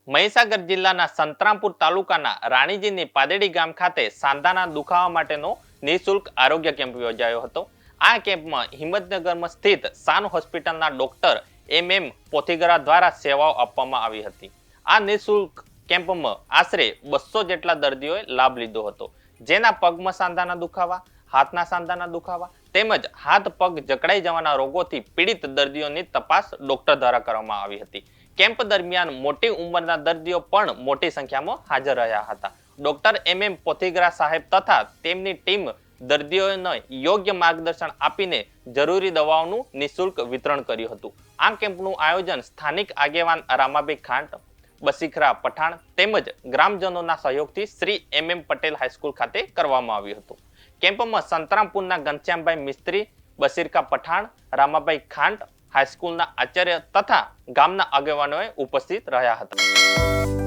મહીસાગર જિલ્લાના સંતરામપુર તાલુકાના રાણીજીની પાદેડી ગામ ખાતે સાંધાના દુખાવા માટેનો નિઃશુલ્ક આરોગ્ય કેમ્પ યોજાયો હતો. આ કેમ્પમાં હિંમતનગરમાં સ્થિત સાન હોસ્પિટલના ડોક્ટર એમ પોથીગરા દ્વારા સેવાઓ આપવામાં આવી હતી. આ નિઃશુલ્ક કેમ્પમાં આશરે 200 જેટલા દર્દીઓએ લાભ લીધો હતો, જેના પગમાં સાંધાના દુખાવા, હાથના સાંધાના દુખાવા તેમજ હાથ પગ જકડાઈ જવાના રોગોથી પીડિત દર્દીઓની તપાસ ડોક્ટર દ્વારા કરવામાં આવી હતી. કેમ્પ દરમિયાન મોટી ઉંમરના દર્દીઓ પણ મોટી સંખ્યામાં હાજર રહ્યા હતા. ડોક્ટર એમ પોથીગરા સાહેબ તથા તેમની ટીમ દર્દીઓને યોગ્ય માર્ગદર્શન આપીને જરૂરી દવાઓનું નિઃશુલ્ક વિતરણ કર્યું હતું. આ કેમ્પનું આયોજન સ્થાનિક આગેવાન રામાભાઈ ખાંટ, બસીખરા પઠાણ તેમજ ગ્રામજનોના સહયોગથી શ્રી એમ પટેલ હાઈસ્કૂલ ખાતે કરવામાં આવ્યું હતું. કેમ્પમાં સંતરામપુરના ઘનશ્યામભાઈ મિસ્ત્રી, બસીરકા પઠાણ, રામાભાઈ ખાંટ, હાઈસ્કૂલના આચાર્ય તથા ગામના આગેવાનોએ ઉપસ્થિત રહ્યા હતા.